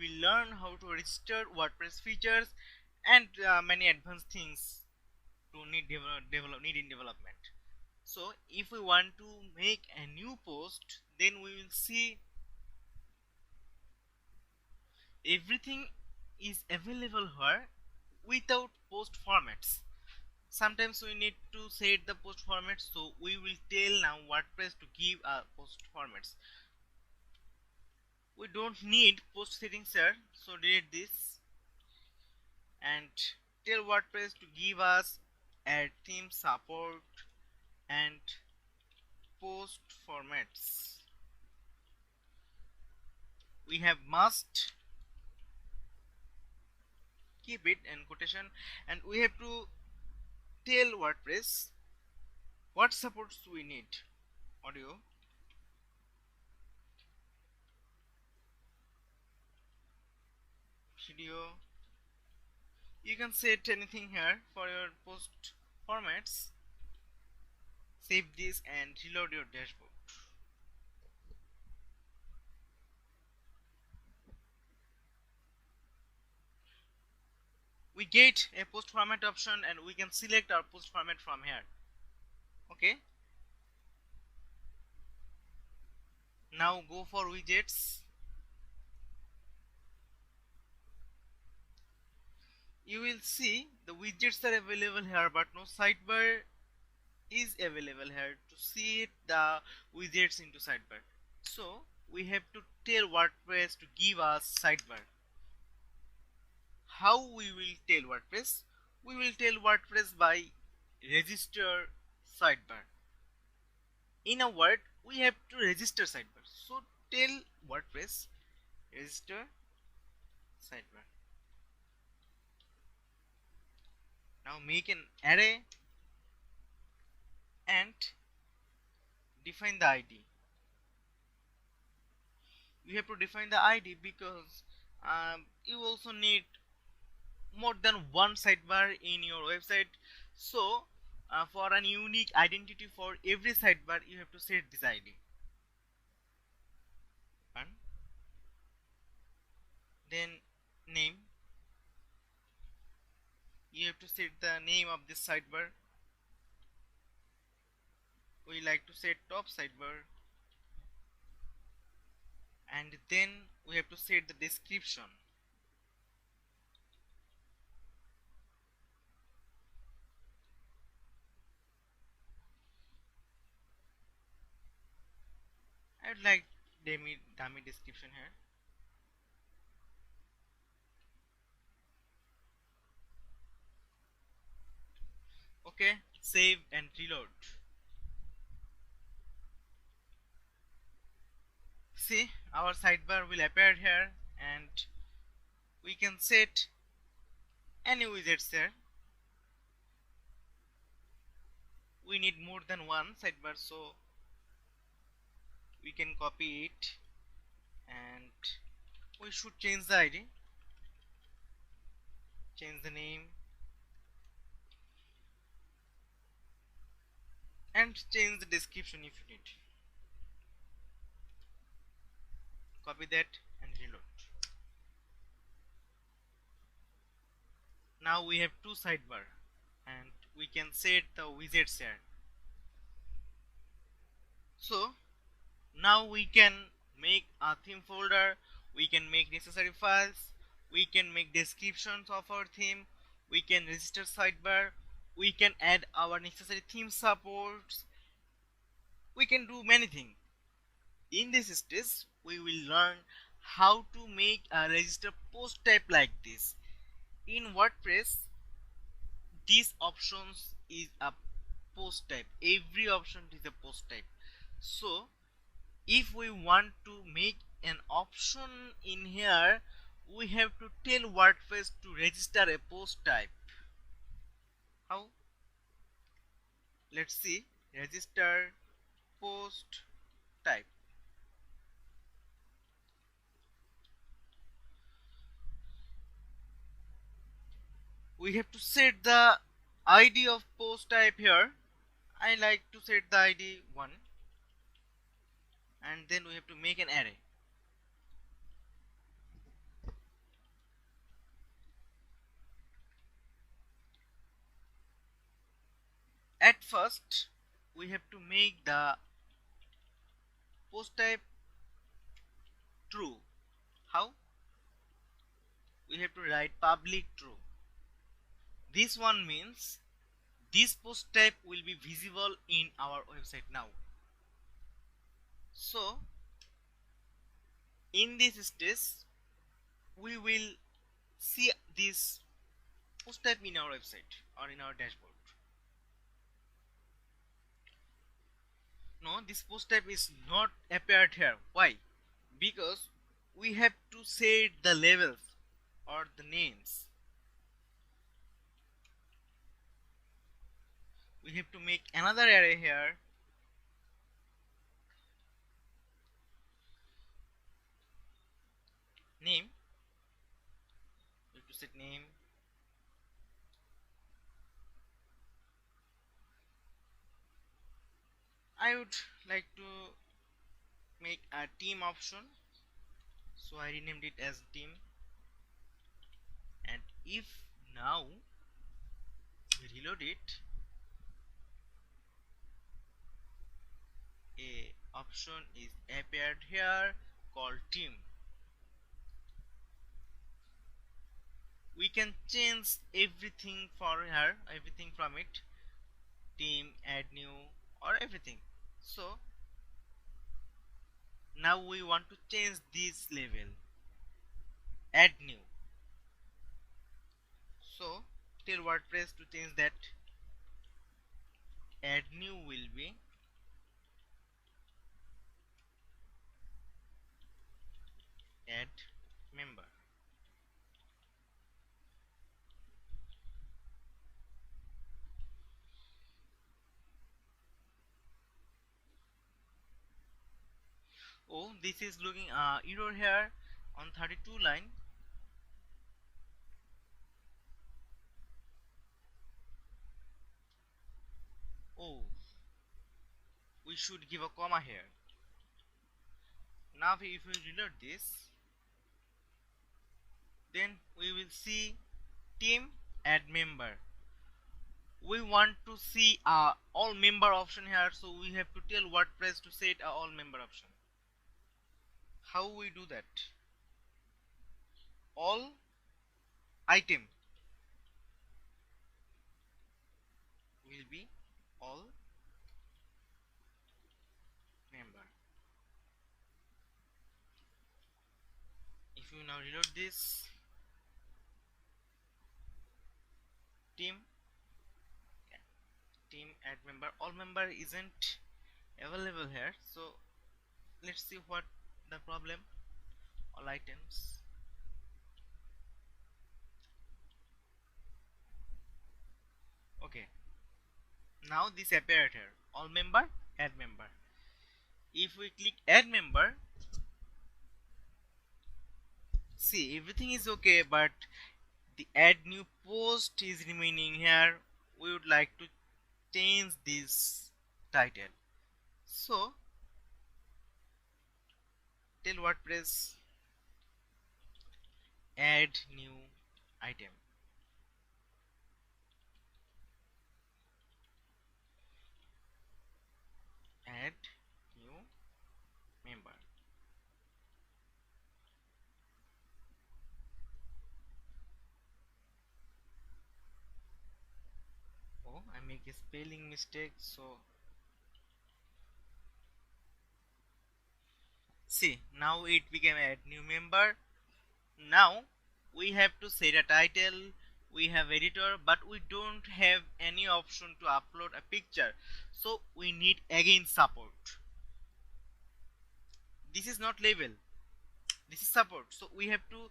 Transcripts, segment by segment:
will learn how to register WordPress features and many advanced things to need in development. So if we want to make a new post, then we will see everything is available here without post formats. Sometimes we need to set the post formats, so we will tell now WordPress to give post formats. We don't need post settings here, so delete this and tell WordPress to give us add theme support and post formats. We have must, keep it in quotation, and we have to tell WordPress what supports we need. Audio, video. You can set anything here for your post formats. Save this and reload your dashboard. We get a post format option and we can select our post format from here. Okay, now go for widgets. You will see the widgets are available here, but no sidebar is available here to see the widgets into sidebar. So we have to tell WordPress to give us sidebar. How we will tell WordPress? We will tell WordPress by register sidebar. In a word, we have to register sidebar. So tell WordPress register sidebar. Now make an array and define the ID. You have to define the ID because you also need more than one sidebar in your website. So for an unique identity for every sidebar, you have to set this ID. And then name. You have to set the name of this sidebar. We like to set top sidebar, and then we have to set the description. I would like dummy description here. Okay, save and reload. See, our sidebar will appear here and we can set any widgets there. We need more than one sidebar, so we can copy it and we should change the ID, change the name and change the description if you need. Copy that and reload. Now we have two sidebar and we can set the widgets here. So now we can make a theme folder, we can make necessary files, we can make descriptions of our theme, we can register sidebar, we can add our necessary theme supports, we can do many things. In this stage we will learn how to make a register post type like this. In WordPress, these options is a post type. Every option is a post type. So if we want to make an option in here, we have to tell WordPress to register a post type. How? Let's see. Register post type. We have to set the ID of post type here. I like to set the ID 1 and then we have to make an array. At first we have to make the post type true. How? We have to write public true. This one means this post type will be visible in our website now. So in this stage we will see this post type in our website or in our dashboard. No, this post type is not appeared here. Why? Because we have to set the labels or the names. We have to make another array here. Name. We have to set name. I would like to make a team option, so I renamed it as team. And if now we reload it, a option is appeared here called team. We can change everything for her, everything from it, team, add new, or everything. So now we want to change this level, add new. So tell WordPress to change that. Add new will be add member. Oh, this is looking error here on 32 line. Oh, we should give a comma here. Now if we reload this, then we will see team, add member. We want to see all member option here, so we have to tell WordPress to set a all member option. How we do that? All item will be all member. If you now reload this, team, team, add member, all member isn't available here, so let's see what the problem. All items. Okay, now this appeared here, all member, add member. If we click add member, see everything is okay, but the add new post is remaining here. We would like to change this title, so tell WordPress add new item. Add new member. Oh, I make a spelling mistake, so see now it became add new member. Now we have to set a title, we have editor, but we don't have any option to upload a picture, so we need again support. This is not label, this is support, so we have to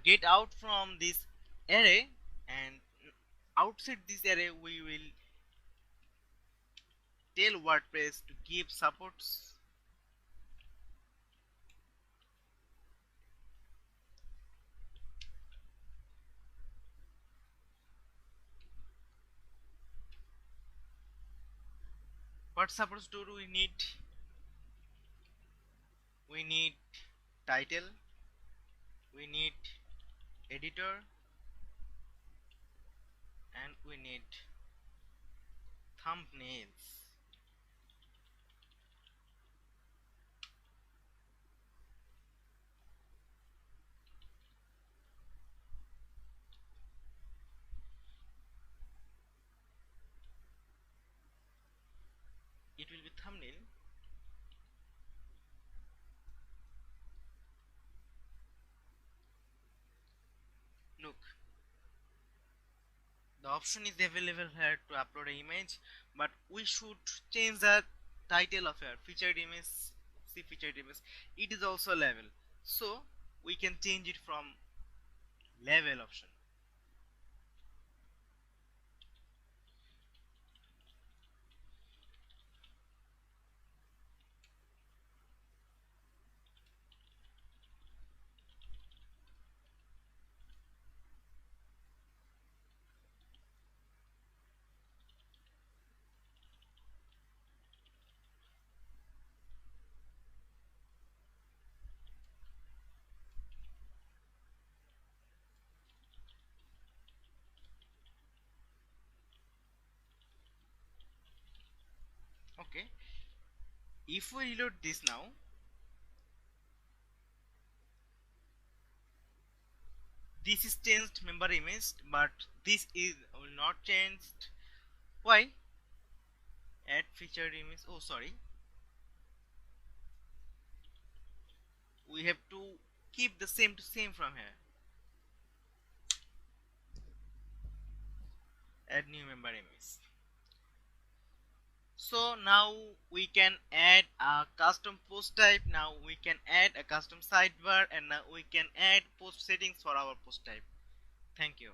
get out from this array, and outside this array we will tell WordPress to give supports. What supports do we need? We need title, we need editor, and we need thumbnails. It will be thumbnail. Look, the option is available here to upload an image, but we should change the title of our featured image. See featured image, it is also a label, so we can change it from label option. Okay, if we reload this now, this is changed member image, but this is will not changed. Why? Add featured image, oh sorry, we have to keep the same to same from here. Add new member image. So now we can add a custom post type, now we can add a custom sidebar, and now we can add post settings for our post type. Thank you.